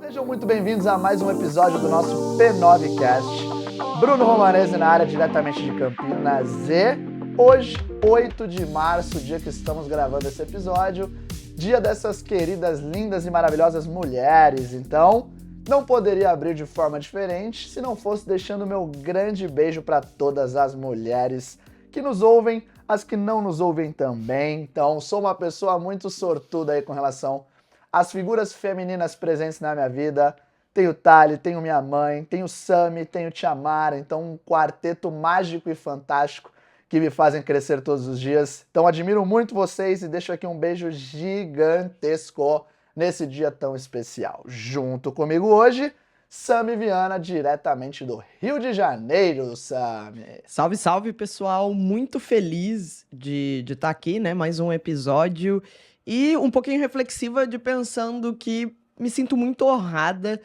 Sejam muito bem-vindos a mais um episódio do nosso P9Cast. Bruno Romanese na área, diretamente de Campinas. E hoje, 8 de março, dia que estamos gravando esse episódio, dia dessas queridas, lindas e maravilhosas mulheres. Então, não poderia abrir de forma diferente se não fosse deixando meu grande beijo para todas as mulheres que nos ouvem, as que não nos ouvem também. Então, sou uma pessoa muito sortuda aí com relação às figuras femininas presentes na minha vida. Tenho Thali, tenho minha mãe, tenho Sami, tenho Tiamara. Então, um quarteto mágico e fantástico que me fazem crescer todos os dias. Então, admiro muito vocês e deixo aqui um beijo gigantesco nesse dia tão especial. Junto comigo hoje, Sami Viana, diretamente do Rio de Janeiro, Sami. Salve, salve, pessoal! Muito feliz de estar aqui, né? Mais um episódio e um pouquinho reflexiva de pensando que me sinto muito honrada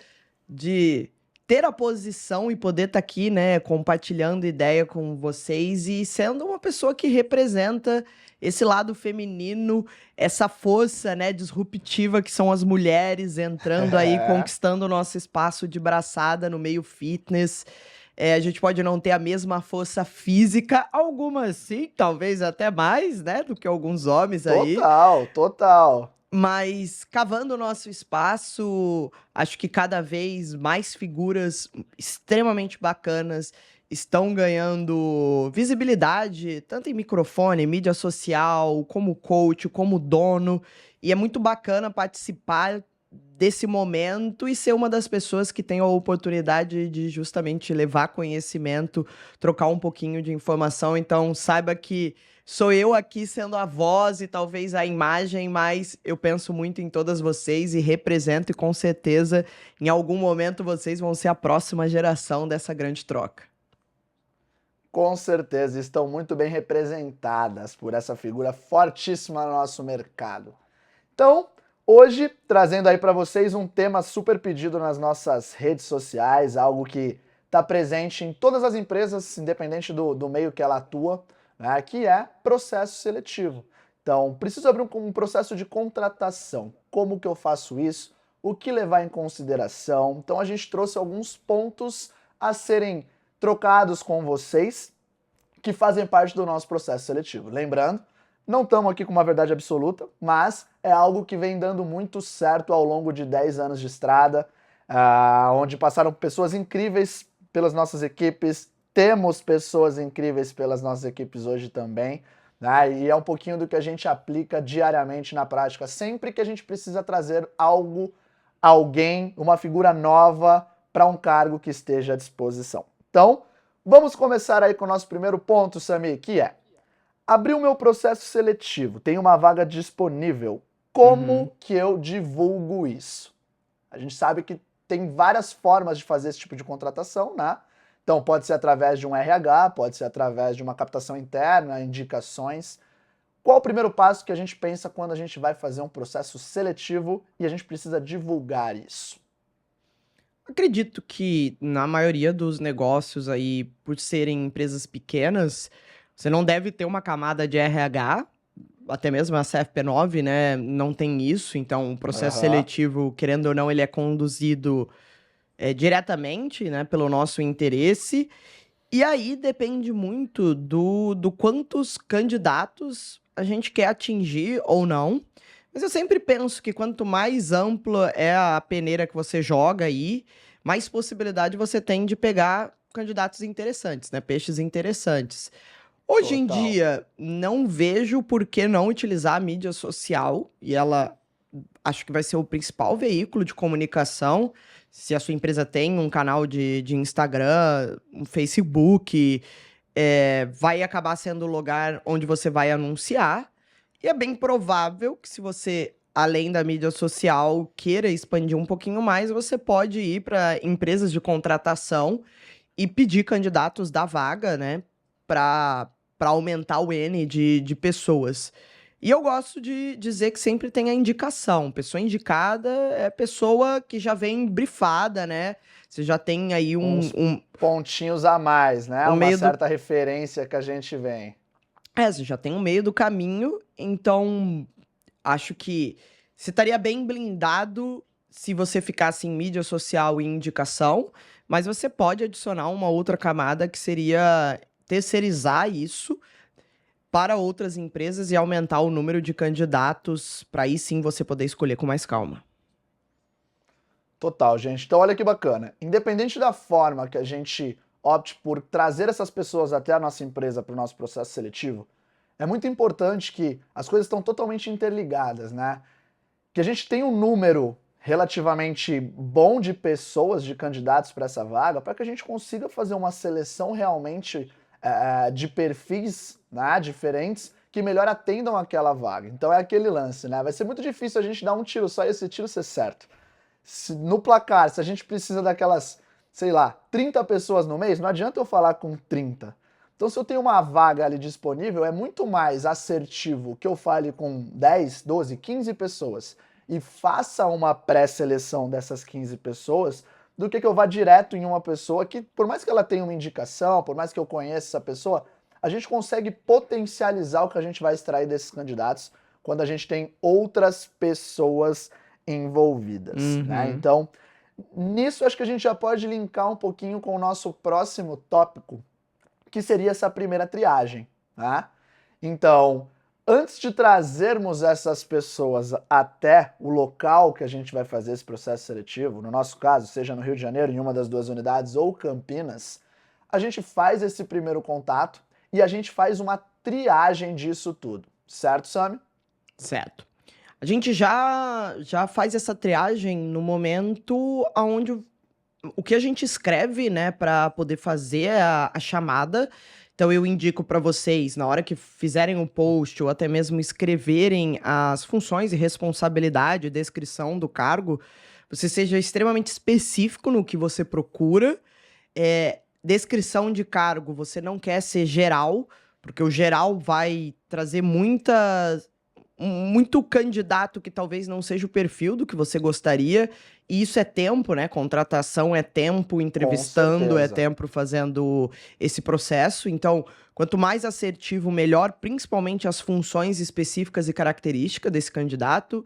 de ter a posição e poder estar aqui, né? Compartilhando ideia com vocês e sendo uma pessoa que representa esse lado feminino, essa força, né, disruptiva que são as mulheres entrando aí, conquistando o nosso espaço de braçada no meio fitness. A gente pode não ter a mesma força física, algumas sim, talvez até mais, né, do que alguns homens aí. Total. Mas cavando o nosso espaço, acho que cada vez mais figuras extremamente bacanas estão ganhando visibilidade, tanto em microfone, mídia social, como coach, como dono. E é muito bacana participar desse momento e ser uma das pessoas que tem a oportunidade de justamente levar conhecimento, trocar um pouquinho de informação. Então, saiba que sou eu aqui sendo a voz e talvez a imagem, mas eu penso muito em todas vocês e represento, e com certeza, em algum momento, vocês vão ser a próxima geração dessa grande troca. Com certeza, estão muito bem representadas por essa figura fortíssima no nosso mercado. Então, hoje, trazendo aí para vocês um tema super pedido nas nossas redes sociais, algo que está presente em todas as empresas, independente do meio que ela atua, né, que é processo seletivo. Então, preciso abrir um processo de contratação. Como que eu faço isso? O que levar em consideração? Então, a gente trouxe alguns pontos a serem trocados com vocês que fazem parte do nosso processo seletivo. Lembrando, não estamos aqui com uma verdade absoluta, mas é algo que vem dando muito certo ao longo de 10 anos de estrada, onde passaram pessoas incríveis pelas nossas equipes, temos pessoas incríveis pelas nossas equipes hoje também, né? E é um pouquinho do que a gente aplica diariamente na prática, sempre que a gente precisa trazer alguém, uma figura nova para um cargo que esteja à disposição. Então, vamos começar aí com o nosso primeiro ponto, Sami, que é: abri o meu processo seletivo, tem uma vaga disponível. Como que eu divulgo isso? A gente sabe que tem várias formas de fazer esse tipo de contratação, né? Então, pode ser através de um RH, pode ser através de uma captação interna, indicações. Qual o primeiro passo que a gente pensa quando a gente vai fazer um processo seletivo e a gente precisa divulgar isso? Acredito que na maioria dos negócios aí, por serem empresas pequenas, você não deve ter uma camada de RH, até mesmo a CFP9, né, não tem isso, então o processo seletivo, querendo ou não, ele é conduzido diretamente, né, pelo nosso interesse, e aí depende muito do quantos candidatos a gente quer atingir ou não. Mas eu sempre penso que quanto mais ampla é a peneira que você joga aí, mais possibilidade você tem de pegar candidatos interessantes, né? Peixes interessantes. Hoje em Total. dia, não vejo por que não utilizar a mídia social, e ela acho que vai ser o principal veículo de comunicação. Se a sua empresa tem um canal de Instagram, um Facebook, vai acabar sendo o lugar onde você vai anunciar. E é bem provável que se você, além da mídia social, queira expandir um pouquinho mais, você pode ir para empresas de contratação e pedir candidatos da vaga, né, para aumentar o N de pessoas. E eu gosto de dizer que sempre tem a indicação. Pessoa indicada é pessoa que já vem brifada, né? Você já tem aí Uns pontinhos a mais, né? um Uma meio do certa referência que a gente vem. você já tem um meio do caminho, então acho que você estaria bem blindado se você ficasse em mídia social e indicação, mas você pode adicionar uma outra camada que seria terceirizar isso para outras empresas e aumentar o número de candidatos para aí sim você poder escolher com mais calma. Total, gente. Então, olha que bacana. Independente da forma que a gente opte por trazer essas pessoas até a nossa empresa para o nosso processo seletivo, é muito importante que as coisas estão totalmente interligadas, né? Que a gente tenha um número relativamente bom de pessoas, de candidatos para essa vaga, para que a gente consiga fazer uma seleção realmente de perfis, né, diferentes que melhor atendam aquela vaga. Então é aquele lance, né? Vai ser muito difícil a gente dar um tiro só e esse tiro ser certo. No placar, se a gente precisa daquelas, sei lá, 30 pessoas no mês, não adianta eu falar com 30. Então, se eu tenho uma vaga ali disponível, é muito mais assertivo que eu fale com 10, 12, 15 pessoas e faça uma pré-seleção dessas 15 pessoas do que eu vá direto em uma pessoa que, por mais que ela tenha uma indicação, por mais que eu conheça essa pessoa, a gente consegue potencializar o que a gente vai extrair desses candidatos quando a gente tem outras pessoas envolvidas, né? Então, nisso acho que a gente já pode linkar um pouquinho com o nosso próximo tópico, que seria essa primeira triagem, tá? Então, antes de trazermos essas pessoas até o local que a gente vai fazer esse processo seletivo, no nosso caso, seja no Rio de Janeiro, em uma das duas unidades, ou Campinas, a gente faz esse primeiro contato e a gente faz uma triagem disso tudo, certo, Sami? Certo. A gente já faz essa triagem no momento onde o que a gente escreve, né, para poder fazer a chamada. Então eu indico para vocês, na hora que fizerem o post ou até mesmo escreverem as funções e responsabilidade, descrição do cargo, você seja extremamente específico no que você procura. Descrição de cargo, você não quer ser geral, porque o geral vai trazer muito candidato que talvez não seja o perfil do que você gostaria, e isso é tempo, né? Contratação é tempo, entrevistando é tempo fazendo esse processo. Então, quanto mais assertivo, melhor, principalmente as funções específicas e características desse candidato.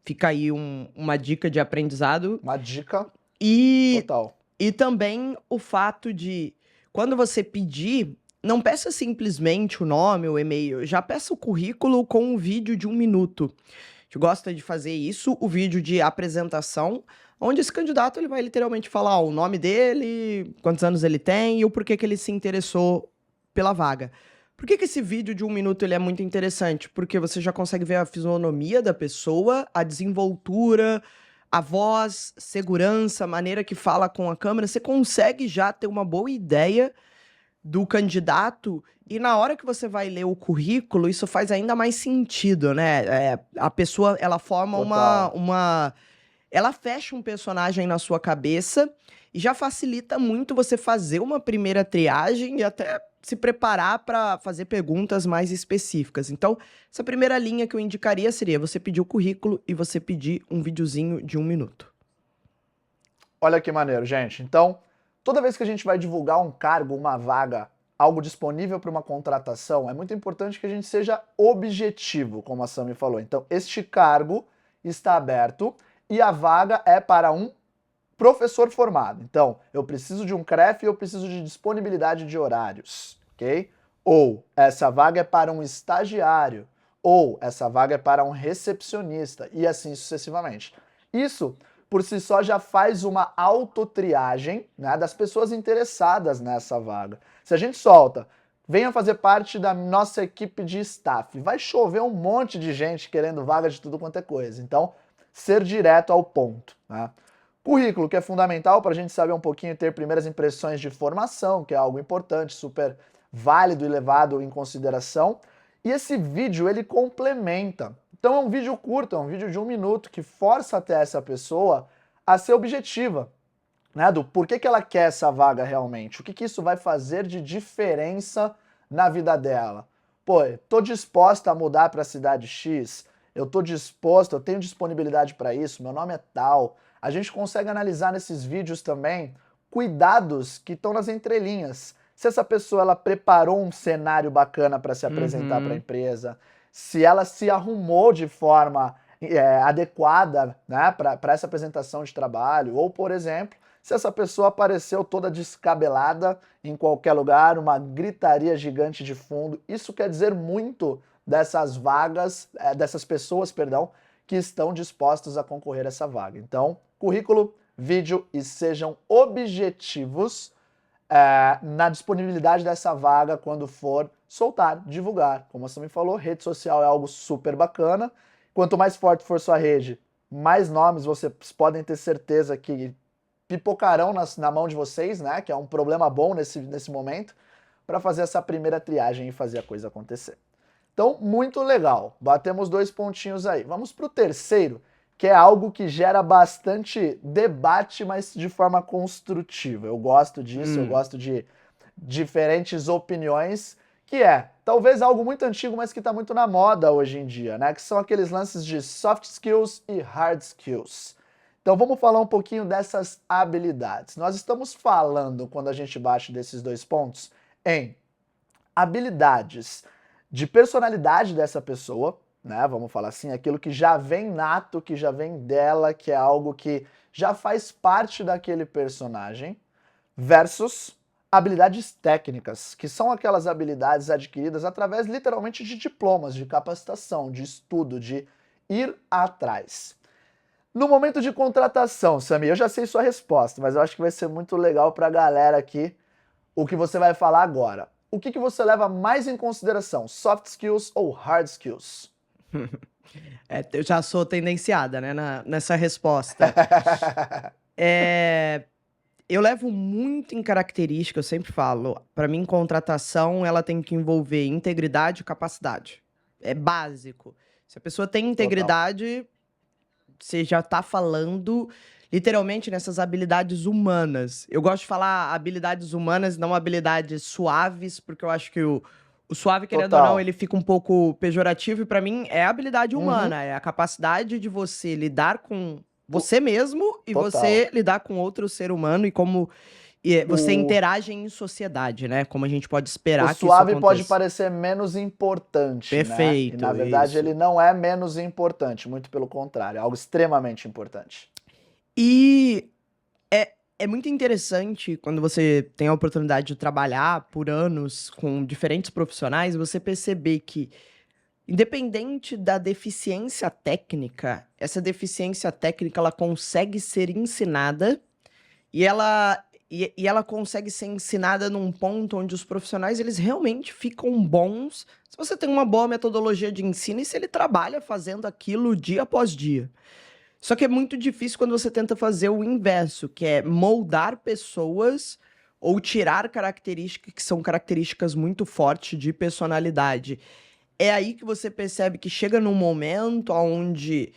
Fica aí uma dica de aprendizado. Uma dica total. E também o fato de, quando você pedir, não peça simplesmente o nome ou e-mail, já peça o currículo com um vídeo de 1 minuto. A gente gosta de fazer isso, o vídeo de apresentação, onde esse candidato ele vai literalmente falar o nome dele, quantos anos ele tem e o porquê que ele se interessou pela vaga. Por que esse vídeo de 1 minuto ele é muito interessante? Porque você já consegue ver a fisionomia da pessoa, a desenvoltura, a voz, segurança, a maneira que fala com a câmera, você consegue já ter uma boa ideia do candidato, e na hora que você vai ler o currículo, isso faz ainda mais sentido, né? A pessoa, ela forma ela fecha um personagem na sua cabeça e já facilita muito você fazer uma primeira triagem e até se preparar para fazer perguntas mais específicas. Então, essa primeira linha que eu indicaria seria você pedir o currículo e você pedir um videozinho de 1 minuto. Olha que maneiro, gente. Então, toda vez que a gente vai divulgar um cargo, uma vaga, algo disponível para uma contratação, é muito importante que a gente seja objetivo, como a Sami falou. Então, este cargo está aberto e a vaga é para um professor formado. Então, eu preciso de um CREF e eu preciso de disponibilidade de horários, ok? Ou essa vaga é para um estagiário, ou essa vaga é para um recepcionista, e assim sucessivamente. Isso por si só já faz uma autotriagem, né, das pessoas interessadas nessa vaga. Se a gente solta, venha fazer parte da nossa equipe de staff, vai chover um monte de gente querendo vaga de tudo quanto é coisa. Então, ser direto ao ponto, né? Currículo, que é fundamental para a gente saber um pouquinho, ter primeiras impressões de formação, que é algo importante, super válido e levado em consideração. E esse vídeo, ele complementa. Então é um vídeo curto, é um vídeo de 1 minuto que força até essa pessoa a ser objetiva, né, do porquê que ela quer essa vaga realmente, o que isso vai fazer de diferença na vida dela. Pô, eu tô disposta a mudar para a cidade X, eu tô disposta, eu tenho disponibilidade para isso, meu nome é tal. A gente consegue analisar nesses vídeos também cuidados que estão nas entrelinhas. Se essa pessoa ela preparou um cenário bacana para se apresentar para a empresa, se ela se arrumou de forma adequada, né, para essa apresentação de trabalho, ou, por exemplo, se essa pessoa apareceu toda descabelada em qualquer lugar, uma gritaria gigante de fundo. Isso quer dizer muito dessas vagas, dessas pessoas, perdão, que estão dispostos a concorrer a essa vaga. Então, currículo, vídeo e sejam objetivos na disponibilidade dessa vaga quando for soltar, divulgar. Como você me falou, rede social é algo super bacana. Quanto mais forte for sua rede, mais nomes vocês podem ter certeza que pipocarão na mão de vocês, né? Que é um problema bom nesse momento, para fazer essa primeira triagem e fazer a coisa acontecer. Então, muito legal. Batemos 2 pontinhos aí. Vamos para o terceiro, que é algo que gera bastante debate, mas de forma construtiva. Eu gosto disso, eu gosto de diferentes opiniões, que é talvez algo muito antigo, mas que está muito na moda hoje em dia, né? Que são aqueles lances de soft skills e hard skills. Então vamos falar um pouquinho dessas habilidades. Nós estamos falando, quando a gente bate desses 2 pontos, em habilidades de personalidade dessa pessoa, né? Vamos falar assim, aquilo que já vem nato, que já vem dela, que é algo que já faz parte daquele personagem, versus habilidades técnicas, que são aquelas habilidades adquiridas através literalmente de diplomas, de capacitação, de estudo, de ir atrás. No momento de contratação, Sami, eu já sei sua resposta, mas eu acho que vai ser muito legal para a galera aqui o que você vai falar agora. O que você leva mais em consideração, soft skills ou hard skills? Eu já sou tendenciada, né, nessa resposta. Eu levo muito em característica, eu sempre falo, para mim, contratação, ela tem que envolver integridade e capacidade. É básico. Se a pessoa tem integridade, você já tá falando literalmente nessas habilidades humanas. Eu gosto de falar habilidades humanas, não habilidades suaves, porque eu acho que o suave, querendo ou não, ele fica um pouco pejorativo, e para mim é habilidade humana, é a capacidade de você lidar com você mesmo e você lidar com outro ser humano e como você interage em sociedade, né? Como a gente pode esperar que isso aconteça. O suave pode parecer menos importante, perfeito, né? E na verdade ele não é menos importante, muito pelo contrário, é algo extremamente importante. E é muito interessante quando você tem a oportunidade de trabalhar por anos com diferentes profissionais, você perceber que, independente da deficiência técnica, essa deficiência técnica ela consegue ser ensinada e ela consegue ser ensinada num ponto onde os profissionais eles realmente ficam bons se você tem uma boa metodologia de ensino e se ele trabalha fazendo aquilo dia após dia. Só que é muito difícil quando você tenta fazer o inverso, que é moldar pessoas ou tirar características que são características muito fortes de personalidade. É aí que você percebe que chega num momento onde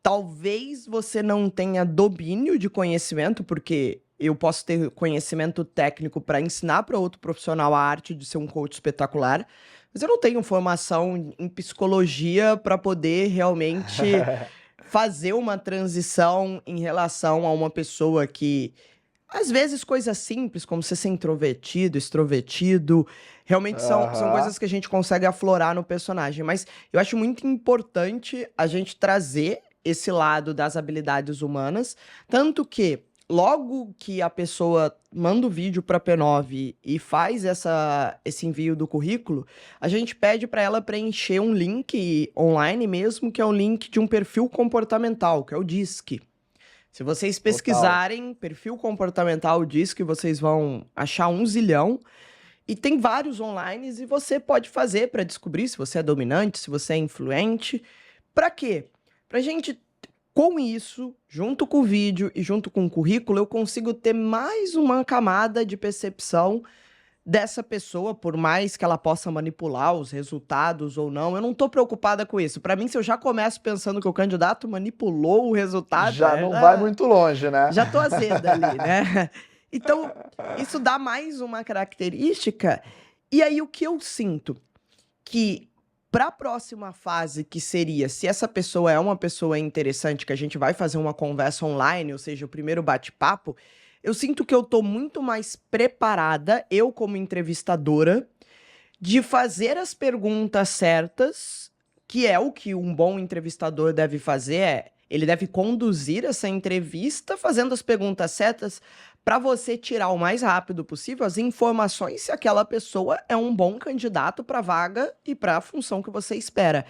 talvez você não tenha domínio de conhecimento, porque eu posso ter conhecimento técnico para ensinar para outro profissional a arte de ser um coach espetacular, mas eu não tenho formação em psicologia para poder realmente fazer uma transição em relação a uma pessoa que, às vezes, coisas simples, como você ser introvertido, extrovertido, realmente são coisas que a gente consegue aflorar no personagem. Mas eu acho muito importante a gente trazer esse lado das habilidades humanas, tanto que logo que a pessoa manda o vídeo para a P9 e faz esse envio do currículo, a gente pede para ela preencher um link online mesmo, que é um link de um perfil comportamental, que é o DISC. Se vocês pesquisarem perfil comportamental DISC, vocês vão achar 1 zilhão. E tem vários online e você pode fazer para descobrir se você é dominante, se você é influente. Para quê? Pra gente, com isso, junto com o vídeo e junto com o currículo, eu consigo ter mais uma camada de percepção dessa pessoa, por mais que ela possa manipular os resultados ou não. Eu não tô preocupada com isso. Para mim, se eu já começo pensando que o candidato manipulou o resultado... Já não vai muito longe, né? Já tô azeda ali, né? Então, isso dá mais uma característica. E aí, o que eu sinto? Que para a próxima fase, que seria, se essa pessoa é uma pessoa interessante, que a gente vai fazer uma conversa online, ou seja, o primeiro bate-papo, eu sinto que eu tô muito mais preparada, eu como entrevistadora, de fazer as perguntas certas que é o que um bom entrevistador deve fazer, ele deve conduzir essa entrevista fazendo as perguntas certas para você tirar o mais rápido possível as informações se aquela pessoa é um bom candidato para a vaga e para a função que você espera,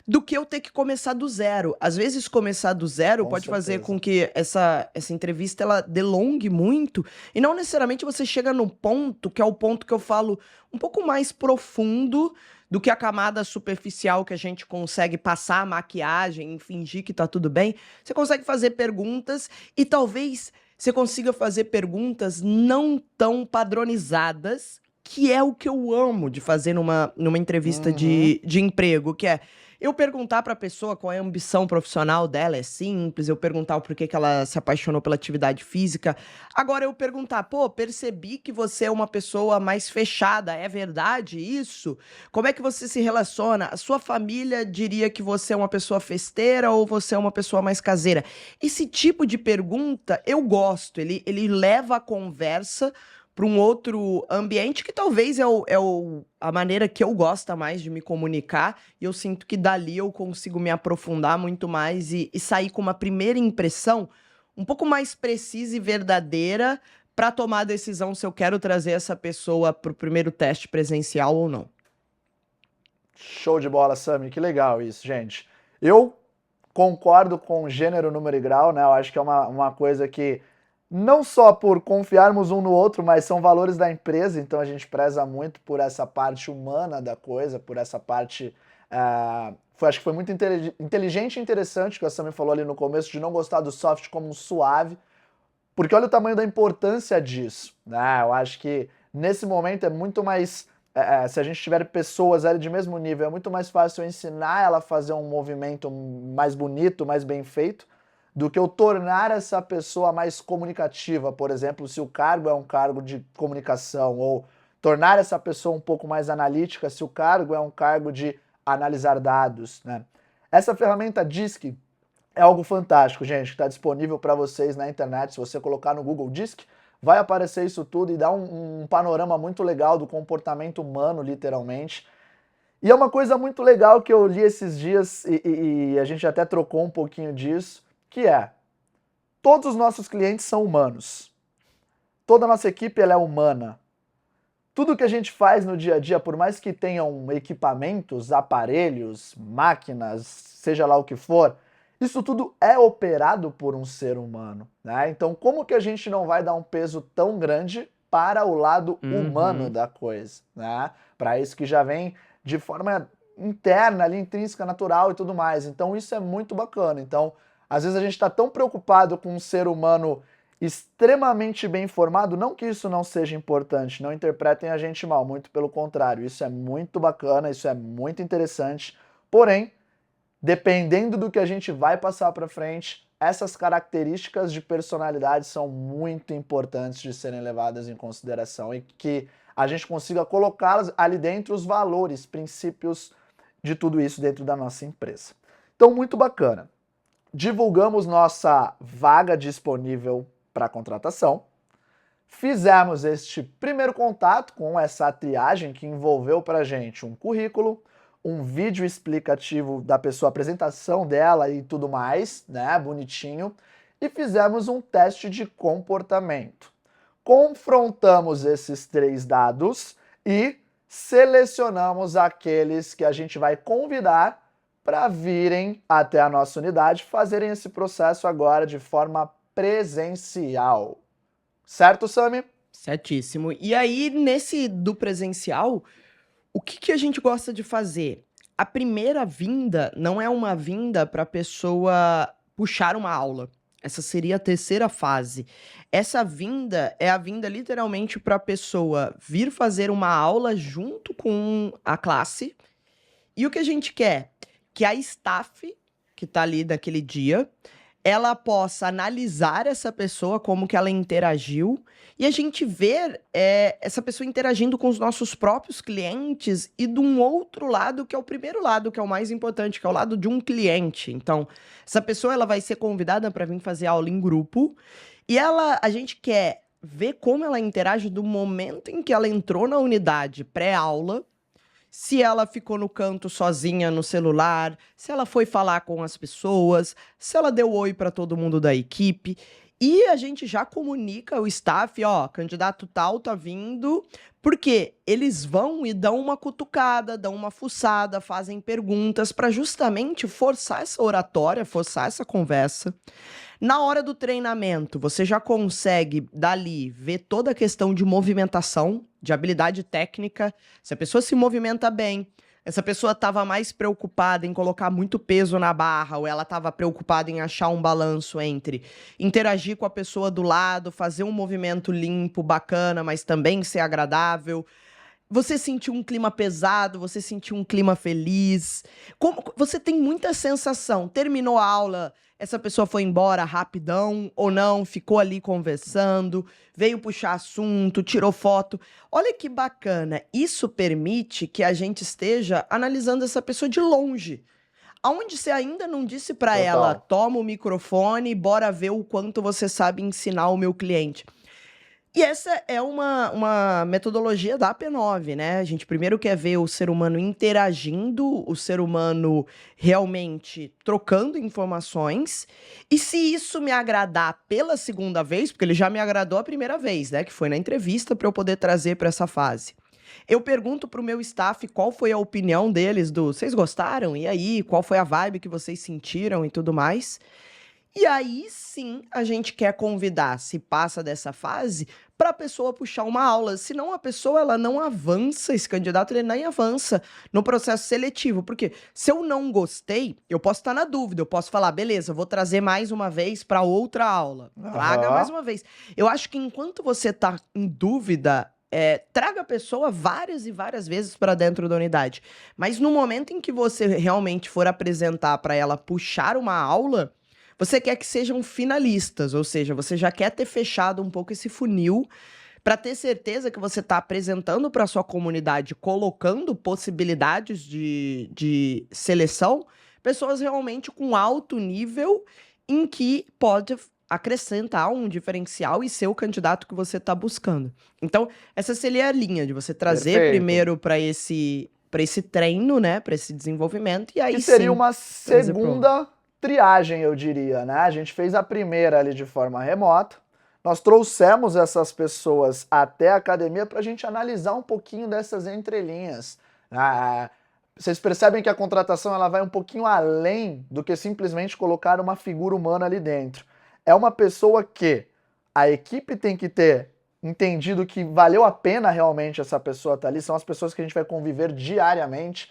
do que eu ter que começar do zero. Às vezes, começar do zero Com pode fazer certeza. com que essa entrevista ela delongue muito e não necessariamente você chega no ponto, que é o ponto que eu falo um pouco mais profundo do que a camada superficial que a gente consegue passar a maquiagem e fingir que tá tudo bem. Você consegue fazer perguntas e talvez você consiga fazer perguntas não tão padronizadas, que é o que eu amo de fazer numa entrevista Uhum. de emprego, que é eu perguntar para a pessoa qual é a ambição profissional dela, é simples, eu perguntar o porquê que ela se apaixonou pela atividade física. Agora eu perguntar, pô, percebi que você é uma pessoa mais fechada, é verdade isso? Como é que você se relaciona? A sua família diria que você é uma pessoa festeira ou você é uma pessoa mais caseira? Esse tipo de pergunta eu gosto, ele leva a conversa para um outro ambiente que talvez a maneira que eu gosto mais de me comunicar, e eu sinto que dali eu consigo me aprofundar muito mais e sair com uma primeira impressão um pouco mais precisa e verdadeira para tomar a decisão se eu quero trazer essa pessoa para o primeiro teste presencial ou não. Show de bola, Sami. Que legal isso, gente. Eu concordo com gênero, número e grau, né? Eu acho que é uma coisa que, não só por confiarmos um no outro, mas são valores da empresa, então a gente preza muito por essa parte humana da coisa, por essa parte. Acho que foi muito inteligente e interessante o que a Sami falou ali no começo, de não gostar do soft como um suave, porque olha o tamanho da importância disso, né? Eu acho que nesse momento é muito mais. Se a gente tiver pessoas ali de mesmo nível, é muito mais fácil eu ensinar ela a fazer um movimento mais bonito, mais bem feito, do que eu tornar essa pessoa mais comunicativa, por exemplo, se o cargo é um cargo de comunicação, ou tornar essa pessoa um pouco mais analítica, se o cargo é um cargo de analisar dados, né? Essa ferramenta DISC é algo fantástico, gente, que está disponível para vocês na internet. Se você colocar no Google Disc, vai aparecer isso tudo e dá um panorama muito legal do comportamento humano, literalmente. E é uma coisa muito legal que eu li esses dias e a gente até trocou um pouquinho disso, que é, todos os nossos clientes são humanos. Toda a nossa equipe ela é humana. Tudo que a gente faz no dia a dia, por mais que tenham equipamentos, aparelhos, máquinas, seja lá o que for, isso tudo é operado por um ser humano, né? Então, como que a gente não vai dar um peso tão grande para o lado humano Uhum. da coisa, né? Para isso que já vem de forma interna, ali, intrínseca, natural e tudo mais. Então, isso é muito bacana. Então, às vezes a gente está tão preocupado com um ser humano extremamente bem formado, não que isso não seja importante, não interpretem a gente mal, muito pelo contrário, isso é muito bacana, isso é muito interessante, porém, dependendo do que a gente vai passar para frente, essas características de personalidade são muito importantes de serem levadas em consideração e que a gente consiga colocá-las ali dentro, os valores, princípios de tudo isso dentro da nossa empresa. Então, muito bacana. Divulgamos nossa vaga disponível para contratação. Fizemos este primeiro contato com essa triagem que envolveu para a gente um currículo, um vídeo explicativo da pessoa, a apresentação dela e tudo mais, né, bonitinho, e fizemos um teste de comportamento. Confrontamos esses 3 dados e selecionamos aqueles que a gente vai convidar para virem até a nossa unidade, fazerem esse processo agora de forma presencial. Certo, Sami? Certíssimo. E aí, nesse do presencial, o que a gente gosta de fazer? A primeira vinda não é uma vinda para a pessoa puxar uma aula. Essa seria a terceira fase. Essa vinda é a vinda literalmente para a pessoa vir fazer uma aula junto com a classe. E o que a gente quer? Que a staff que está ali naquele dia, ela possa analisar essa pessoa, como que ela interagiu, e a gente ver essa pessoa interagindo com os nossos próprios clientes e de um outro lado, que é o primeiro lado, que é o mais importante, que é o lado de um cliente. Então, essa pessoa ela vai ser convidada para vir fazer aula em grupo, e a gente quer ver como ela interage do momento em que ela entrou na unidade pré-aula, se ela ficou no canto sozinha no celular, se ela foi falar com as pessoas, se ela deu oi para todo mundo da equipe. E a gente já comunica o staff, ó, candidato tal tá vindo, porque eles vão e dão uma cutucada, dão uma fuçada, fazem perguntas para justamente forçar essa oratória, forçar essa conversa. Na hora do treinamento, você já consegue, dali, ver toda a questão de movimentação, de habilidade técnica. Se a pessoa se movimenta bem, essa pessoa estava mais preocupada em colocar muito peso na barra, ou ela estava preocupada em achar um balanço entre interagir com a pessoa do lado, fazer um movimento limpo, bacana, mas também ser agradável. Você sentiu um clima pesado, você sentiu um clima feliz. Você tem muita sensação. Terminou a aula, essa pessoa foi embora rapidão ou não, ficou ali conversando, veio puxar assunto, tirou foto. Olha que bacana. Isso permite que a gente esteja analisando essa pessoa de longe. Aonde você ainda não disse para ela, toma o microfone, bora ver o quanto você sabe ensinar o meu cliente. E essa é uma metodologia da P9, né? A gente primeiro quer ver o ser humano interagindo, o ser humano realmente trocando informações. E se isso me agradar pela segunda vez, porque ele já me agradou a primeira vez, né? Que foi na entrevista para eu poder trazer para essa fase. Eu pergunto pro meu staff qual foi a opinião deles vocês gostaram? E aí, qual foi a vibe que vocês sentiram e tudo mais? E aí sim a gente quer convidar, se passa dessa fase, para a pessoa puxar uma aula. Senão a pessoa ela não avança, esse candidato ele nem avança no processo seletivo. Porque se eu não gostei, eu posso estar na dúvida, eu posso falar, beleza, eu vou trazer mais uma vez para outra aula. Traga mais uma vez. Eu acho que enquanto você está em dúvida, traga a pessoa várias e várias vezes para dentro da unidade. Mas no momento em que você realmente for apresentar para ela puxar uma aula, você quer que sejam finalistas, ou seja, você já quer ter fechado um pouco esse funil para ter certeza que você está apresentando para sua comunidade, colocando possibilidades de seleção, pessoas realmente com alto nível em que pode acrescentar um diferencial e ser o candidato que você está buscando. Então, essa seria a linha de você trazer primeiro para esse treino, né, para esse desenvolvimento, e aí que seria sim, uma segunda triagem, eu diria, né? A gente fez a primeira ali de forma remota, nós trouxemos essas pessoas até a academia para a gente analisar um pouquinho dessas entrelinhas. Vocês percebem que a contratação ela vai um pouquinho além do que simplesmente colocar uma figura humana ali dentro. É uma pessoa que a equipe tem que ter entendido que valeu a pena realmente essa pessoa estar ali, são as pessoas que a gente vai conviver diariamente,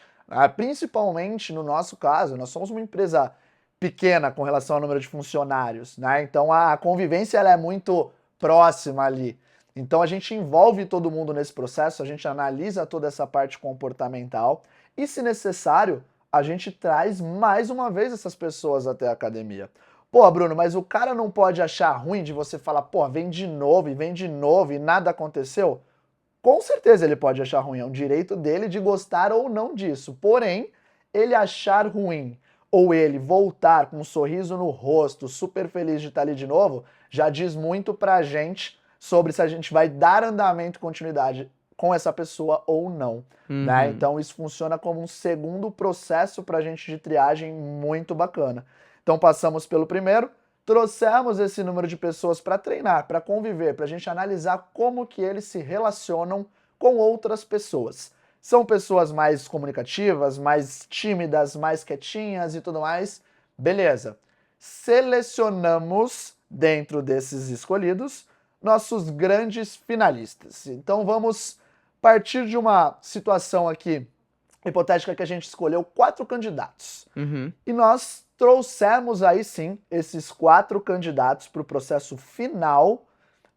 principalmente no nosso caso, nós somos uma empresa pequena com relação ao número de funcionários, né? Então a convivência ela é muito próxima ali. Então a gente envolve todo mundo nesse processo, a gente analisa toda essa parte comportamental e, se necessário, a gente traz mais uma vez essas pessoas até a academia. Pô, Bruno, mas o cara não pode achar ruim de você falar, pô, vem de novo e nada aconteceu? Com certeza ele pode achar ruim, é um direito dele de gostar ou não disso. Porém, ele achar ruim ou ele voltar com um sorriso no rosto, super feliz de estar ali de novo, já diz muito pra gente sobre se a gente vai dar andamento e continuidade com essa pessoa ou não, né? Então isso funciona como um segundo processo pra gente de triagem muito bacana. Então passamos pelo primeiro, trouxemos esse número de pessoas para treinar, para conviver, para a gente analisar como que eles se relacionam com outras pessoas. São pessoas mais comunicativas, mais tímidas, mais quietinhas e tudo mais. Beleza. Selecionamos, dentro desses escolhidos, nossos grandes finalistas. Então vamos partir de uma situação aqui hipotética que a gente escolheu 4 candidatos. E nós trouxemos aí sim esses 4 candidatos para o processo final,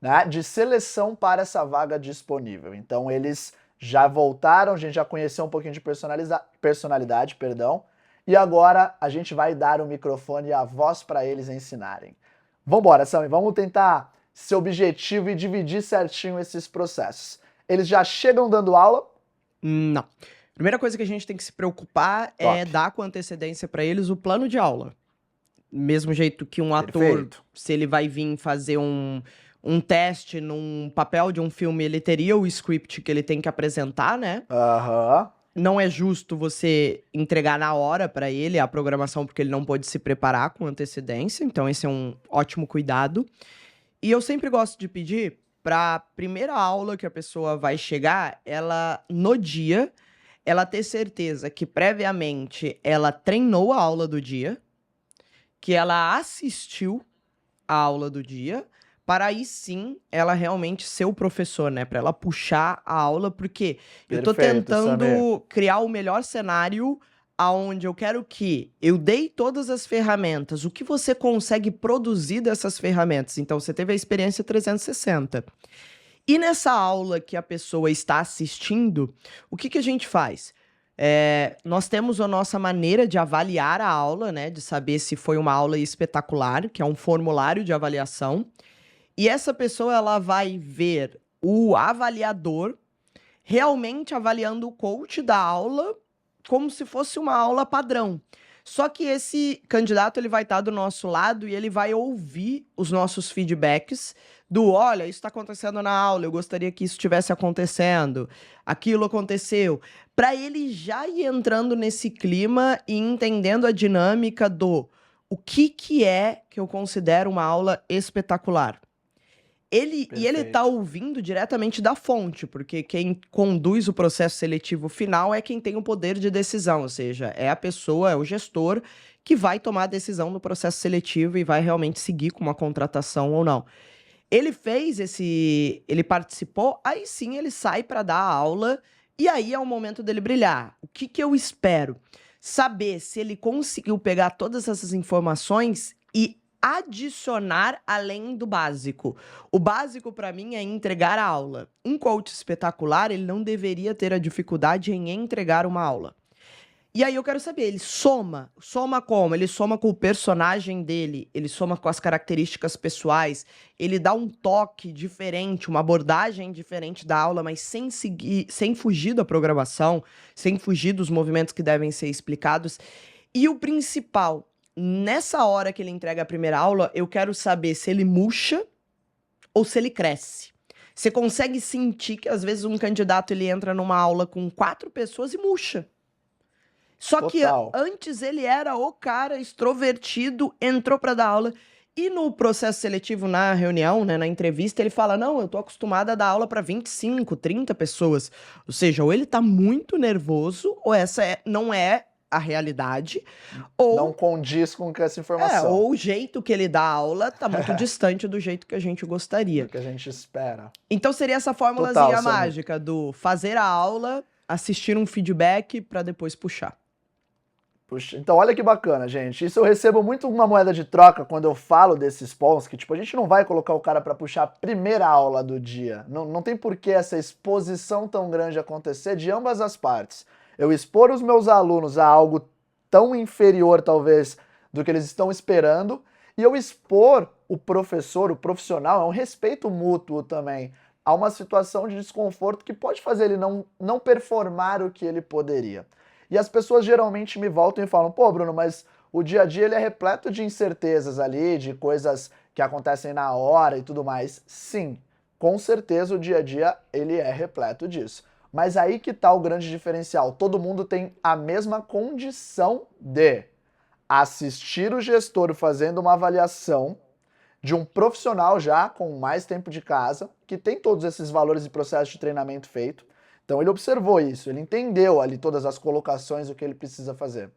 né, de seleção para essa vaga disponível. Então eles já voltaram, a gente já conheceu um pouquinho de personalidade, e agora a gente vai dar o microfone e a voz para eles ensinarem. Vambora, Sami, vamos tentar ser objetivo e dividir certinho esses processos. Eles já chegam dando aula? Não. Primeira coisa que a gente tem que se preocupar é dar com antecedência para eles o plano de aula. Mesmo jeito que um ator, se ele vai vir fazer um teste num papel de um filme, ele teria o script que ele tem que apresentar, né? não é justo você entregar na hora para ele a programação, porque ele não pode se preparar com antecedência, então esse é um ótimo cuidado. E eu sempre gosto de pedir para primeira aula que a pessoa vai chegar, ela no dia, ela ter certeza que previamente ela treinou a aula do dia, que ela assistiu a aula do dia, para aí sim ela realmente ser o professor, né? Para ela puxar a aula, porque eu tô Perfeito, Samir. tentando criar o melhor cenário aonde eu quero que eu dei todas as ferramentas, o que você consegue produzir dessas ferramentas. Então você teve a experiência 360. E nessa aula que a pessoa está assistindo, o que a gente faz? Nós temos a nossa maneira de avaliar a aula, né? De saber se foi uma aula espetacular, que é um formulário de avaliação. E essa pessoa ela vai ver o avaliador realmente avaliando o coach da aula como se fosse uma aula padrão. Só que esse candidato ele vai estar do nosso lado e ele vai ouvir os nossos feedbacks do olha, isso está acontecendo na aula, eu gostaria que isso estivesse acontecendo, aquilo aconteceu, para ele já ir entrando nesse clima e entendendo a dinâmica do o que é que eu considero uma aula espetacular. Ele tá Perfeito. ouvindo diretamente da fonte, porque quem conduz o processo seletivo final é quem tem o poder de decisão, ou seja, é a pessoa, é o gestor que vai tomar a decisão no processo seletivo e vai realmente seguir com uma contratação ou não. Ele participou, aí sim ele sai para dar a aula e aí é o momento dele brilhar. O que eu espero? Saber se ele conseguiu pegar todas essas informações e adicionar além do básico. O básico para mim é entregar a aula. Um coach espetacular, ele não deveria ter a dificuldade em entregar uma aula. E aí eu quero saber, ele soma? Soma como? Ele soma com o personagem dele, ele soma com as características pessoais, ele dá um toque diferente, uma abordagem diferente da aula, mas sem fugir da programação, sem fugir dos movimentos que devem ser explicados. E o principal, nessa hora que ele entrega a primeira aula, eu quero saber se ele murcha ou se ele cresce. Você consegue sentir que às vezes um candidato ele entra numa aula com 4 pessoas e murcha. Só que Total. antes ele era o cara extrovertido, entrou para dar aula. E no processo seletivo, na reunião, né, na entrevista, ele fala: não, eu tô acostumado a dar aula para 25, 30 pessoas. Ou seja, ou ele tá muito nervoso, ou essa não é a realidade, Não ou condiz com essa informação ou o jeito que ele dá aula tá muito distante do jeito que a gente gostaria. do que a gente espera. Então seria essa Total, formulazinha Samir. mágica do fazer a aula, assistir um feedback para depois puxar. Puxa, então olha que bacana, gente. Isso eu recebo muito uma moeda de troca quando eu falo desses pontos, que tipo, a gente não vai colocar o cara para puxar a primeira aula do dia. Não tem por que essa exposição tão grande acontecer de ambas as partes. Eu expor os meus alunos a algo tão inferior, talvez, do que eles estão esperando, e eu expor o professor, o profissional, é um respeito mútuo também, a uma situação de desconforto que pode fazer ele não performar o que ele poderia. E as pessoas geralmente me voltam e falam: pô, Bruno, mas o dia a dia ele é repleto de incertezas ali, de coisas que acontecem na hora e tudo mais. Sim, com certeza o dia a dia ele é repleto disso. Mas aí que tá o grande diferencial. Todo mundo tem a mesma condição de assistir o gestor fazendo uma avaliação de um profissional já com mais tempo de casa, que tem todos esses valores e processos de treinamento feito. Então ele observou isso, ele entendeu ali todas as colocações, o que ele precisa fazer.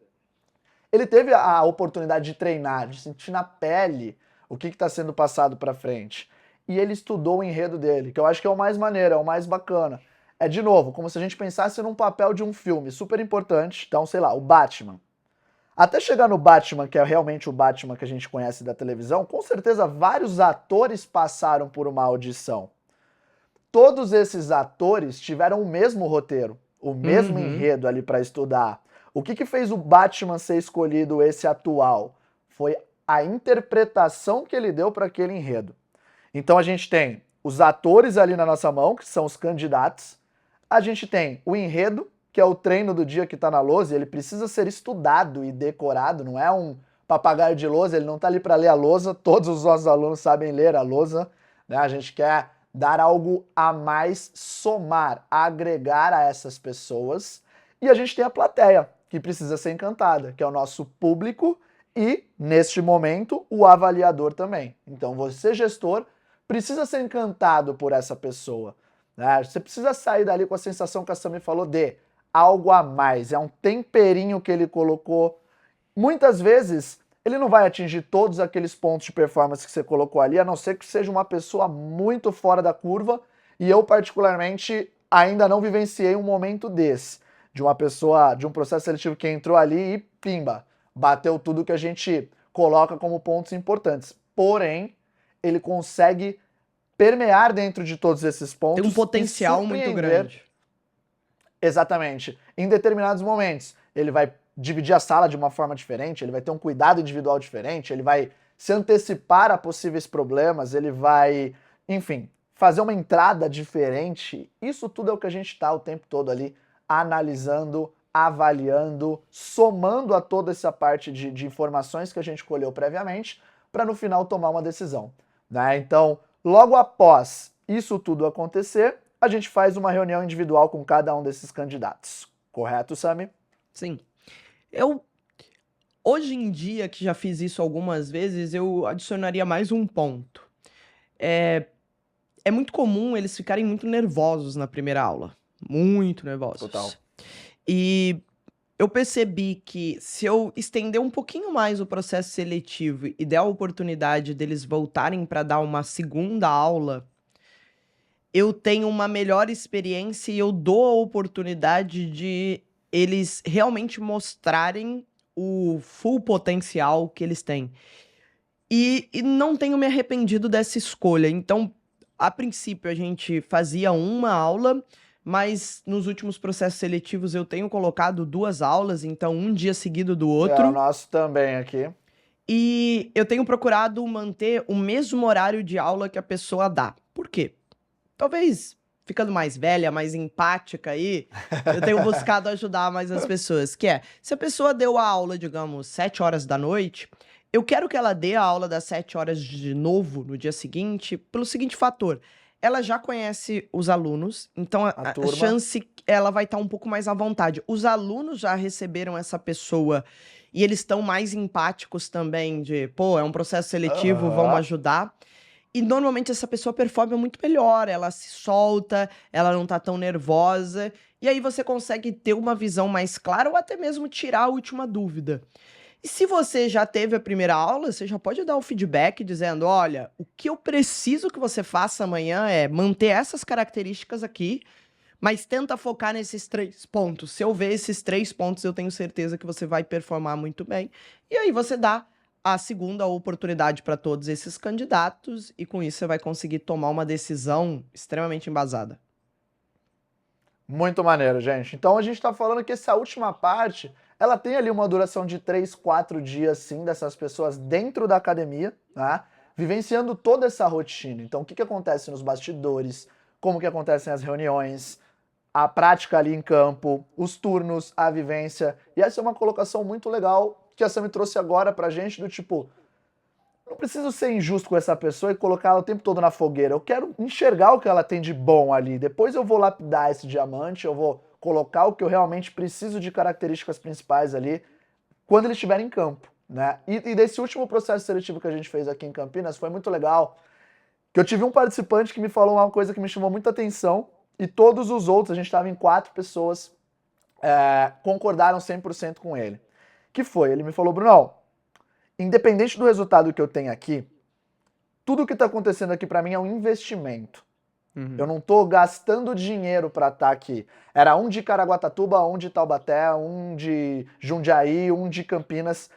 Ele teve a oportunidade de treinar, de sentir na pele o que está sendo passado para frente. E ele estudou o enredo dele, que eu acho que é o mais maneiro, é o mais bacana. É, de novo, como se a gente pensasse num papel de um filme super importante. Então, sei lá, o Batman. Até chegar no Batman, que é realmente o Batman que a gente conhece da televisão, com certeza vários atores passaram por uma audição. Todos esses atores tiveram o mesmo roteiro, o mesmo enredo ali para estudar. O que fez o Batman ser escolhido esse atual? Foi a interpretação que ele deu para aquele enredo. Então a gente tem os atores ali na nossa mão, que são os candidatos. A gente tem o enredo, que é o treino do dia que está na lousa, e ele precisa ser estudado e decorado, não é um papagaio de lousa, ele não está ali para ler a lousa, todos os nossos alunos sabem ler a lousa, né? A gente quer dar algo a mais, somar, agregar a essas pessoas. E a gente tem a plateia, que precisa ser encantada, que é o nosso público e, neste momento, o avaliador também. Então, você, gestor, precisa ser encantado por essa pessoa, né? Você precisa sair dali com a sensação que a Sami falou de algo a mais, é um temperinho que ele colocou. Muitas vezes, ele não vai atingir todos aqueles pontos de performance que você colocou ali, a não ser que seja uma pessoa muito fora da curva, e eu, particularmente, ainda não vivenciei um momento desse, de uma pessoa, de um processo seletivo que entrou ali e, pimba, bateu tudo que a gente coloca como pontos importantes. Porém, ele consegue permear dentro de todos esses pontos. Tem um potencial muito grande. Exatamente. Em determinados momentos, ele vai dividir a sala de uma forma diferente, ele vai ter um cuidado individual diferente, ele vai se antecipar a possíveis problemas, ele vai, enfim, fazer uma entrada diferente. Isso tudo é o que a gente está o tempo todo ali analisando, avaliando, somando a toda essa parte de informações que a gente colheu previamente, para no final tomar uma decisão, né? Então, logo após isso tudo acontecer, a gente faz uma reunião individual com cada um desses candidatos. Correto, Sami? Sim. Hoje em dia, que já fiz isso algumas vezes, eu adicionaria mais um ponto. É muito comum eles ficarem muito nervosos na primeira aula. Muito nervosos. Total. E eu percebi que se eu estender um pouquinho mais o processo seletivo e der a oportunidade deles voltarem para dar uma segunda aula, eu tenho uma melhor experiência e eu dou a oportunidade de eles realmente mostrarem o full potencial que eles têm. E não tenho me arrependido dessa escolha. Então, a princípio, a gente fazia uma aula, mas nos últimos processos seletivos eu tenho colocado 2 aulas, então um dia seguido do É o outro. nosso também aqui. E eu tenho procurado manter o mesmo horário de aula que a pessoa dá. Por quê? Talvez ficando mais velha, mais empática aí, eu tenho buscado ajudar mais as pessoas. Que é, se a pessoa deu a aula, digamos, 7 horas da noite, eu quero que ela dê a aula das 7 horas de novo no dia seguinte, pelo seguinte fator. Ela já conhece os alunos, então a turma. chance ela vai estar um pouco mais à vontade. Os alunos já receberam essa pessoa e eles estão mais empáticos também de, pô, é um processo seletivo, vamos ajudar. E normalmente essa pessoa performa muito melhor, ela se solta, ela não tá tão nervosa, e aí você consegue ter uma visão mais clara ou até mesmo tirar a última dúvida. E se você já teve a primeira aula, você já pode dar o feedback dizendo, olha, o que eu preciso que você faça amanhã é manter essas características aqui, mas tenta focar nesses 3 pontos. Se eu ver esses 3 pontos, eu tenho certeza que você vai performar muito bem. E aí você dá a segunda oportunidade para todos esses candidatos e com isso você vai conseguir tomar uma decisão extremamente embasada. Muito maneiro, gente. Então a gente está falando que essa última parte, ela tem ali uma duração de 3, 4 dias, sim, dessas pessoas dentro da academia, né? Vivenciando toda essa rotina. Então o que acontece nos bastidores, como que acontecem as reuniões, a prática ali em campo, os turnos, a vivência. E essa é uma colocação muito legal que a Sami trouxe agora pra gente, do tipo, não preciso ser injusto com essa pessoa e colocá-la o tempo todo na fogueira. Eu quero enxergar o que ela tem de bom ali. Depois eu vou lapidar esse diamante, eu vou colocar o que eu realmente preciso de características principais ali quando ele estiver em campo, né? E desse último processo seletivo que a gente fez aqui em Campinas, foi muito legal, que eu tive um participante que me falou uma coisa que me chamou muita atenção, e todos os outros, a gente estava em 4 pessoas, concordaram 100% com ele. Que foi, ele me falou, Brunão, independente do resultado que eu tenho aqui, tudo que está acontecendo aqui para mim é um investimento. Eu não estou gastando dinheiro para estar aqui. Era um de Caraguatatuba, um de Taubaté, um de Jundiaí, um de Campinas,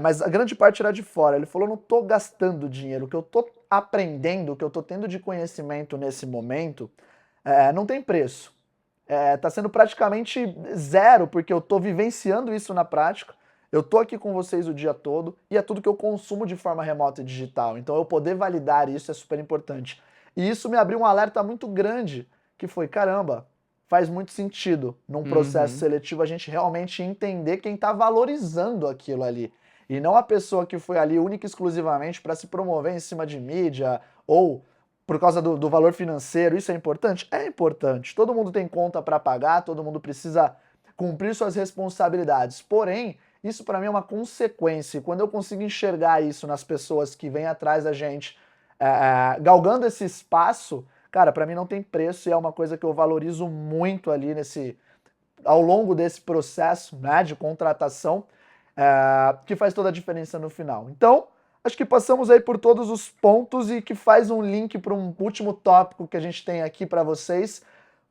mas a grande parte era de fora. Ele falou, não estou gastando dinheiro, o que eu estou aprendendo, o que eu estou tendo de conhecimento nesse momento, não tem preço. Tá sendo praticamente zero, porque eu estou vivenciando isso na prática. Eu tô aqui com vocês o dia todo e é tudo que eu consumo de forma remota e digital. Então eu poder validar isso é super importante. E isso me abriu um alerta muito grande, que foi, caramba, faz muito sentido num processo seletivo a gente realmente entender quem tá valorizando aquilo ali. E não a pessoa que foi ali única e exclusivamente para se promover em cima de mídia ou por causa do valor financeiro. Isso é importante? É importante. Todo mundo tem conta para pagar, todo mundo precisa cumprir suas responsabilidades. Porém, isso para mim é uma consequência. Quando eu consigo enxergar isso nas pessoas que vêm atrás da gente, galgando esse espaço, cara, para mim não tem preço e é uma coisa que eu valorizo muito ali ao longo desse processo, né, de contratação, que faz toda a diferença no final. Então, acho que passamos aí por todos os pontos e que faz um link para um último tópico que a gente tem aqui para vocês,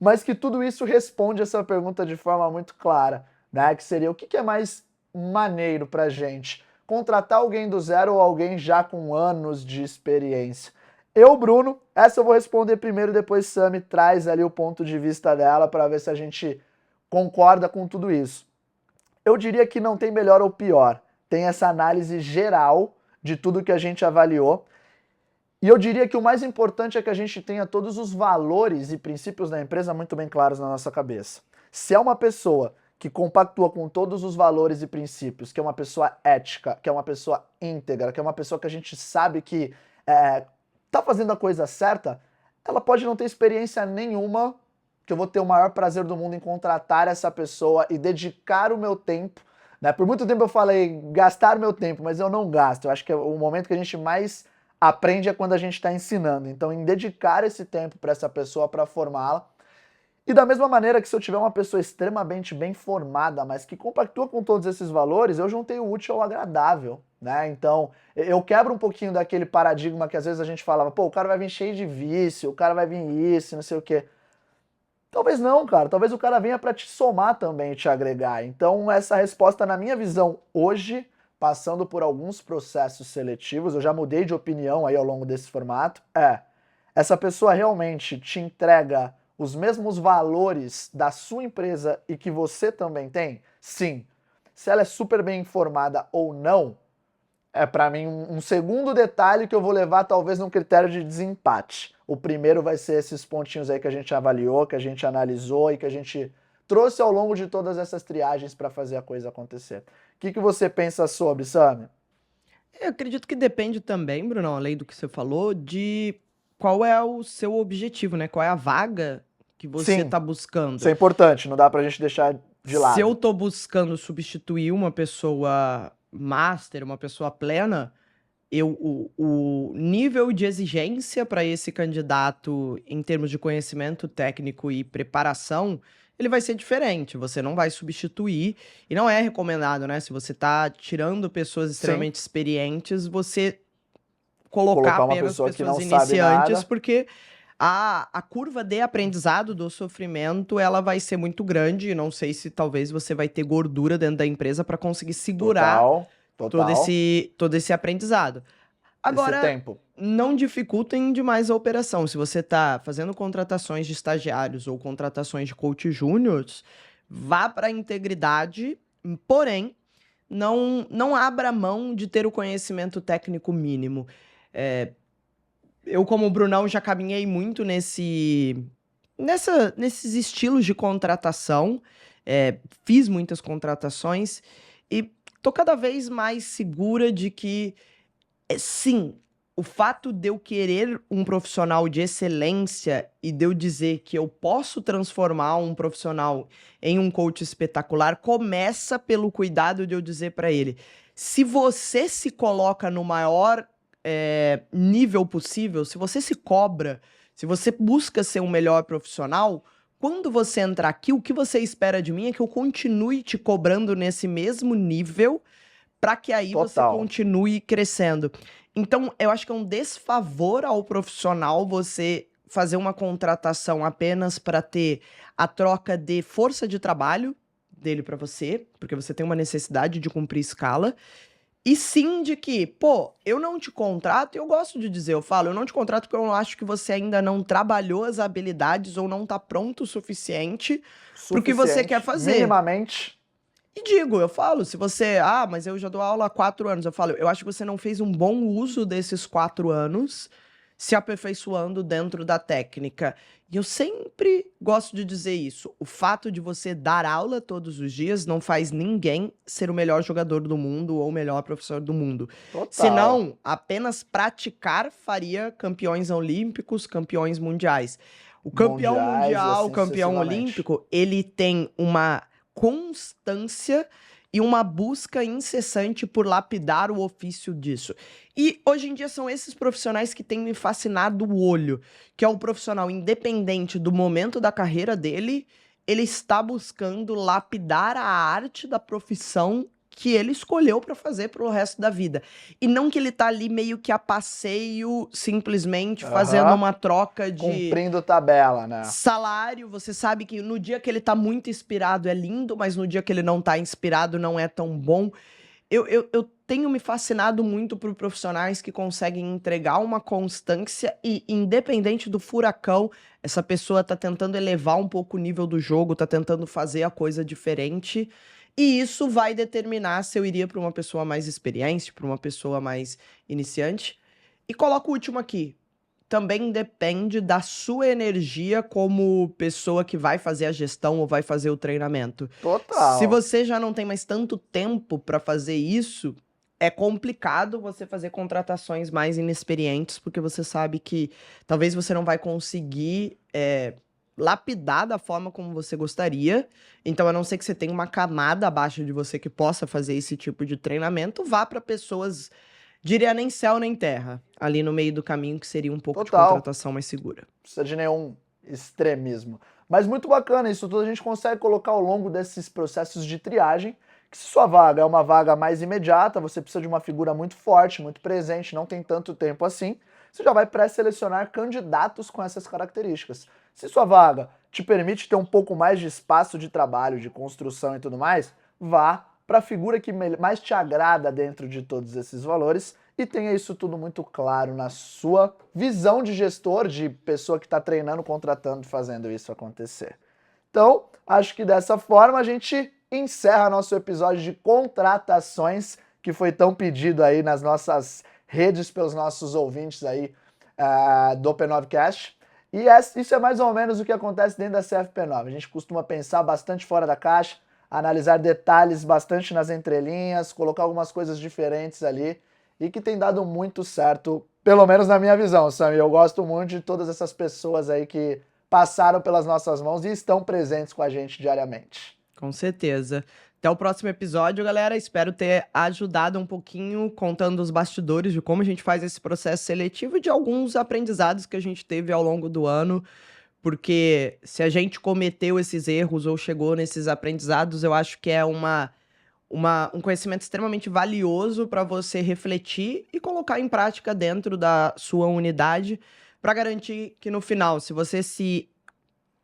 mas que tudo isso responde essa pergunta de forma muito clara, né, que seria o que é mais maneiro para a gente? Contratar alguém do zero ou alguém já com anos de experiência? Eu, Bruno, essa eu vou responder primeiro, depois Sami traz ali o ponto de vista dela para ver se a gente concorda com tudo isso. Eu diria que não tem melhor ou pior. Tem essa análise geral de tudo que a gente avaliou. E eu diria que o mais importante é que a gente tenha todos os valores e princípios da empresa muito bem claros na nossa cabeça. Se é uma pessoa que compactua com todos os valores e princípios, que é uma pessoa ética, que é uma pessoa íntegra, que é uma pessoa que a gente sabe que tá fazendo a coisa certa, ela pode não ter experiência nenhuma, que eu vou ter o maior prazer do mundo em contratar essa pessoa e dedicar o meu tempo, né? Por muito tempo eu falei gastar meu tempo, mas eu não gasto. Eu acho que o momento que a gente mais aprende é quando a gente está ensinando. Então, em dedicar esse tempo para essa pessoa, para formá-la. E da mesma maneira que se eu tiver uma pessoa extremamente bem formada, mas que compactua com todos esses valores, eu juntei o útil ao agradável, né? Então, eu quebro um pouquinho daquele paradigma que às vezes a gente falava, pô, o cara vai vir cheio de vício, o cara vai vir isso, não sei o quê. Talvez não, cara. Talvez o cara venha para te somar também e te agregar. Então, essa resposta, na minha visão, hoje, passando por alguns processos seletivos, eu já mudei de opinião aí ao longo desse formato, essa pessoa realmente te entrega os mesmos valores da sua empresa e que você também tem? Sim. Se ela é super bem informada ou não, é para mim um segundo detalhe que eu vou levar talvez num critério de desempate. O primeiro vai ser esses pontinhos aí que a gente avaliou, que a gente analisou e que a gente trouxe ao longo de todas essas triagens para fazer a coisa acontecer. O que você pensa sobre, Sami? Eu acredito que depende também, Bruno, além do que você falou, de qual é o seu objetivo, né? Qual é a vaga que você Sim, está isso buscando. é importante, não dá pra gente deixar de lado. Se eu tô buscando substituir uma pessoa master, uma pessoa plena, o nível de exigência para esse candidato em termos de conhecimento técnico e preparação, ele vai ser diferente. Você não vai substituir, e não é recomendado, né? Se você tá tirando pessoas extremamente experientes, você colocar Colocar uma apenas pessoa que pessoas não sabe iniciantes, nada. porque a curva de aprendizado do sofrimento, ela vai ser muito grande, e não sei se talvez você vai ter gordura dentro da empresa para conseguir segurar todo Total. esse aprendizado. Esse Agora, tempo. não dificultem demais a operação. Se você está fazendo contratações de estagiários ou contratações de coach júniors, vá para a integridade, porém, não abra mão de ter o conhecimento técnico mínimo. Eu, como o Brunão, já caminhei muito nesses estilos de contratação, fiz muitas contratações e tô cada vez mais segura de que, sim, o fato de eu querer um profissional de excelência e de eu dizer que eu posso transformar um profissional em um coach espetacular começa pelo cuidado de eu dizer para ele: se você se coloca no maior nível possível, se você se cobra, se você busca ser um melhor profissional, quando você entrar aqui, o que você espera de mim é que eu continue te cobrando nesse mesmo nível para que aí você continue crescendo. Então, eu acho que é um desfavor ao profissional você fazer uma contratação apenas para ter a troca de força de trabalho dele para você, porque você tem uma necessidade de cumprir escala. E sim de que, pô, eu não te contrato, eu gosto de dizer, eu falo, eu não te contrato porque eu acho que você ainda não trabalhou as habilidades ou não tá pronto o suficiente pro que você quer fazer. Minimamente. E digo, eu falo, se você, mas eu já dou aula há 4 anos, eu falo, eu acho que você não fez um bom uso desses 4 anos se aperfeiçoando dentro da técnica. E eu sempre gosto de dizer isso. O fato de você dar aula todos os dias não faz ninguém ser o melhor jogador do mundo ou o melhor professor do mundo. Total. Senão, apenas praticar faria campeões olímpicos, campeões mundiais. O campeão mundial, o campeão olímpico, ele tem uma constância e uma busca incessante por lapidar o ofício disso. E hoje em dia são esses profissionais que têm me fascinado o olho, que é o profissional independente do momento da carreira dele, ele está buscando lapidar a arte da profissão que ele escolheu para fazer pro resto da vida. E não que ele tá ali meio que a passeio, simplesmente fazendo uma troca de cumprindo tabela, né? salário. Você sabe que no dia que ele tá muito inspirado é lindo, mas no dia que ele não tá inspirado não é tão bom. Eu tenho me fascinado muito por profissionais que conseguem entregar uma constância e, independente do furacão, essa pessoa tá tentando elevar um pouco o nível do jogo, tá tentando fazer a coisa diferente. E isso vai determinar se eu iria para uma pessoa mais experiente, para uma pessoa mais iniciante. E coloco o último aqui. Também depende da sua energia como pessoa que vai fazer a gestão ou vai fazer o treinamento. Total. Se você já não tem mais tanto tempo para fazer isso, é complicado você fazer contratações mais inexperientes, porque você sabe que talvez você não vai conseguir lapidar da forma como você gostaria. Então, a não ser que você tenha uma camada abaixo de você que possa fazer esse tipo de treinamento, vá para pessoas, diria nem céu nem terra, ali no meio do caminho, que seria um pouco de contratação mais segura. Não precisa de nenhum extremismo. Mas muito bacana, isso tudo a gente consegue colocar ao longo desses processos de triagem, que se sua vaga é uma vaga mais imediata, você precisa de uma figura muito forte, muito presente, não tem tanto tempo assim, você já vai pré-selecionar candidatos com essas características. Se sua vaga te permite ter um pouco mais de espaço de trabalho, de construção e tudo mais, vá para a figura que mais te agrada dentro de todos esses valores e tenha isso tudo muito claro na sua visão de gestor, de pessoa que está treinando, contratando, fazendo isso acontecer. Então, acho que dessa forma a gente encerra nosso episódio de contratações, que foi tão pedido aí nas nossas redes pelos nossos ouvintes aí do P9Cast. E isso é mais ou menos o que acontece dentro da CFP9. A gente costuma pensar bastante fora da caixa, analisar detalhes bastante nas entrelinhas, colocar algumas coisas diferentes ali e que tem dado muito certo, pelo menos na minha visão, Sami. Eu gosto muito de todas essas pessoas aí que passaram pelas nossas mãos e estão presentes com a gente diariamente. Com certeza. Até o próximo episódio, galera. Espero ter ajudado um pouquinho contando os bastidores de como a gente faz esse processo seletivo e de alguns aprendizados que a gente teve ao longo do ano. Porque se a gente cometeu esses erros ou chegou nesses aprendizados, eu acho que é um conhecimento extremamente valioso para você refletir e colocar em prática dentro da sua unidade para garantir que no final, se você se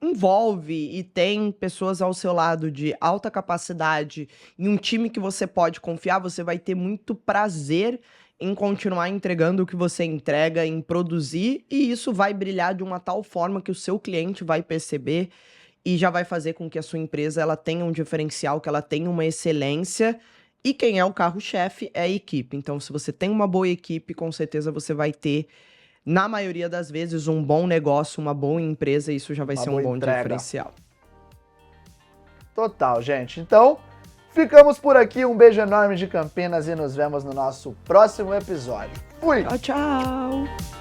envolve e tem pessoas ao seu lado de alta capacidade e um time que você pode confiar, você vai ter muito prazer em continuar entregando o que você entrega, em produzir, e isso vai brilhar de uma tal forma que o seu cliente vai perceber e já vai fazer com que a sua empresa ela tenha um diferencial, que ela tenha uma excelência, e quem é o carro-chefe é a equipe. Então, se você tem uma boa equipe, com certeza você vai ter, na maioria das vezes, um bom negócio, uma boa empresa, e isso já vai ser um bom diferencial. Total, gente. Então, ficamos por aqui. Um beijo enorme de Campinas e nos vemos no nosso próximo episódio. Fui! Tchau, tchau!